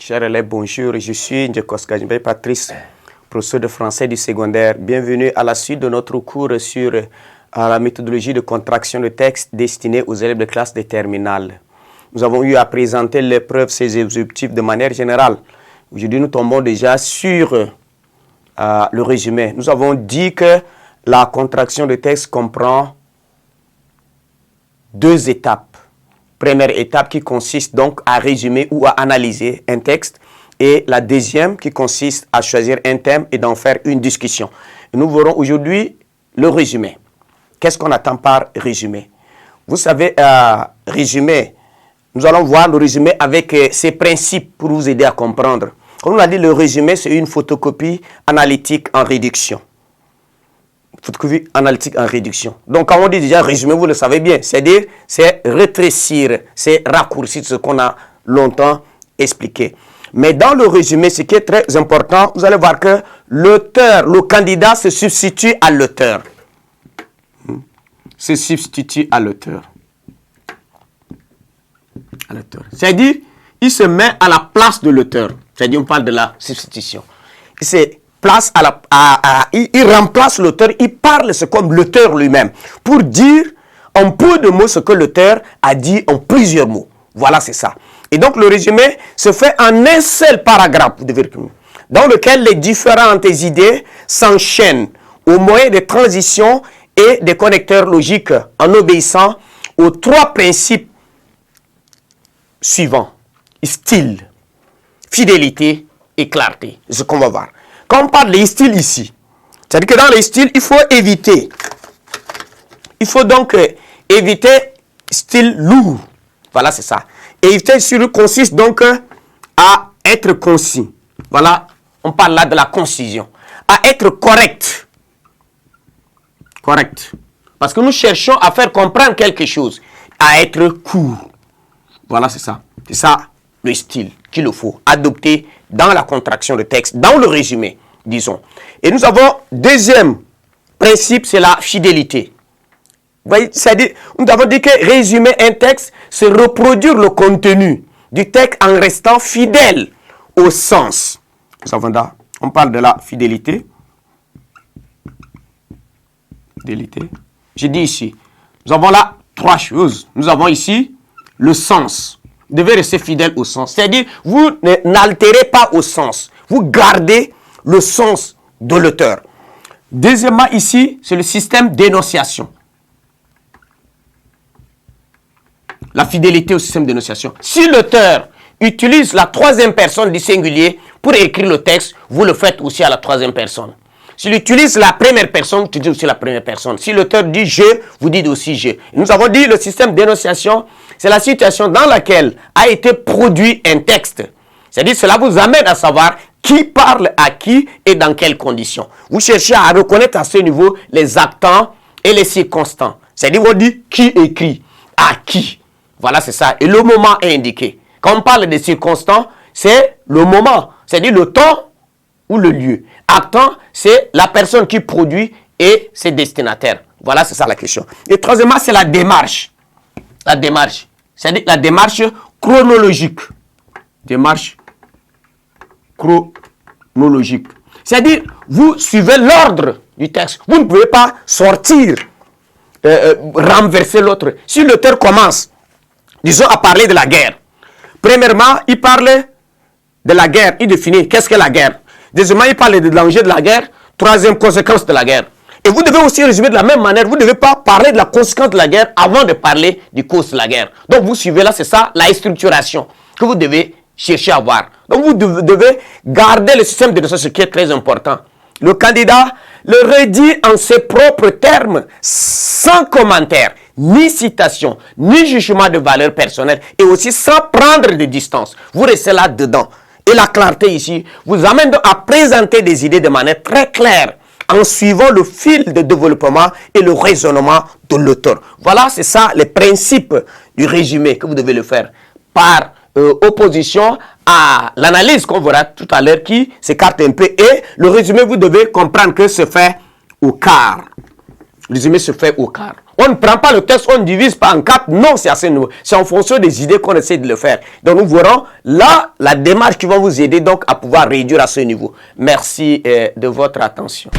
Chers élèves, bonjour. Je suis Ndjekoska Jimbe Patrice, professeur de français du secondaire. Bienvenue à la suite de notre cours sur la méthodologie de contraction de texte destinée aux élèves de classe de terminale. Nous avons eu à présenter l'épreuve, ses objectifs de manière générale. Aujourd'hui, nous tombons déjà sur le résumé. Nous avons dit que la contraction de texte comprend deux étapes. Première étape qui consiste donc à résumer ou à analyser un texte, et la deuxième qui consiste à choisir un thème et d'en faire une discussion. Et nous verrons aujourd'hui le résumé. Qu'est-ce qu'on attend par résumé? Vous savez, résumé, nous allons voir le résumé avec ses principes pour vous aider à comprendre. Comme on l'a dit, le résumé, c'est une photocopie analytique en réduction. Photocopie analytique en réduction. Donc, quand on dit déjà résumé, vous le savez bien, c'est-à-dire, c'est rétrécir, c'est raccourcir ce qu'on a longtemps expliqué. Mais dans le résumé, ce qui est très important, vous allez voir que l'auteur, le candidat se substitue à l'auteur. Se substitue à l'auteur. C'est-à-dire, il se met à la place de l'auteur. C'est-à-dire, on parle de la substitution. Il se place il remplace l'auteur, il parle, c'est comme l'auteur lui-même, pour dire en peu de mots ce que l'auteur a dit en plusieurs mots. Voilà, c'est ça. Et donc, le résumé se fait en un seul paragraphe, dans lequel les différentes idées s'enchaînent au moyen des transitions et des connecteurs logiques en obéissant aux trois principes suivants. Style, fidélité et clarté. C'est ce qu'on va voir. Quand on parle des styles ici, c'est-à-dire que dans les styles, il faut éviter. Il faut donc éviter style lourd. Voilà, c'est ça. Éviter consiste donc à être concis. Voilà, on parle là de la concision. À être correct. Correct. Parce que nous cherchons à faire comprendre quelque chose. À être court. Voilà, c'est ça. C'est ça le style qu'il faut adopter dans la contraction de texte, dans le résumé, disons. Et nous avons deuxième principe, c'est la fidélité. Vous voyez, c'est-à-dire, nous avons dit que résumer un texte, c'est reproduire le contenu du texte en restant fidèle au sens. Nous avons là, on parle de la fidélité. Fidélité. J'ai dit ici, nous avons là trois choses. Nous avons ici le sens. Vous devez rester fidèle au sens. C'est-à-dire, vous n'altérez pas au sens. Vous gardez le sens de l'auteur. Deuxièmement, ici, c'est le système d'énonciation. La fidélité au système d'énonciation. Si l'auteur utilise la troisième personne du singulier pour écrire le texte, vous le faites aussi à la troisième personne. S'il utilise la première personne, vous dites aussi la première personne. Si l'auteur dit « je », vous dites aussi « je ». Nous avons dit le système d'énonciation, c'est la situation dans laquelle a été produit un texte. C'est-à-dire, cela vous amène à savoir qui parle à qui et dans quelles conditions. Vous cherchez à reconnaître à ce niveau les actants et les circonstants. C'est-à-dire, vous dites qui écrit, à qui. Voilà, c'est ça. Et le moment est indiqué. Quand on parle des circonstants, c'est le moment. C'est-à-dire le temps ou le lieu. Actant, c'est la personne qui produit et ses destinataires. Voilà, c'est ça la question. Et troisièmement, c'est la démarche. La démarche. C'est-à-dire la démarche chronologique. Démarche chronologique. C'est-à-dire, vous suivez l'ordre du texte. Vous ne pouvez pas sortir, renverser l'autre. Si l'auteur commence, disons, à parler de la guerre. Premièrement, il parle de la guerre. Il définit qu'est-ce que la guerre. Deuxièmement, il parle des dangers de la guerre. Troisième, conséquence de la guerre. Et vous devez aussi résumer de la même manière. Vous ne devez pas parler de la conséquence de la guerre avant de parler du cause de la guerre. Donc, vous suivez là, c'est ça, la structuration que vous devez chercher à voir. Donc, vous devez garder le système de notation, ce qui est très important. Le candidat le redit en ses propres termes, sans commentaire, ni citation, ni jugement de valeur personnelle, et aussi sans prendre de distance. Vous restez là-dedans. Et la clarté ici vous amène donc à présenter des idées de manière très claire, en suivant le fil de développement et le raisonnement de l'auteur. Voilà, c'est ça, les principes du résumé que vous devez le faire par opposition à l'analyse qu'on verra tout à l'heure qui s'écarte un peu. Et le résumé, vous devez comprendre que se fait au quart. Le résumé se fait au quart. On ne prend pas le texte, on ne divise pas en 4. Non, c'est à ce niveau. C'est en fonction des idées qu'on essaie de le faire. Donc nous verrons là la démarche qui va vous aider donc à pouvoir réduire à ce niveau. Merci de votre attention.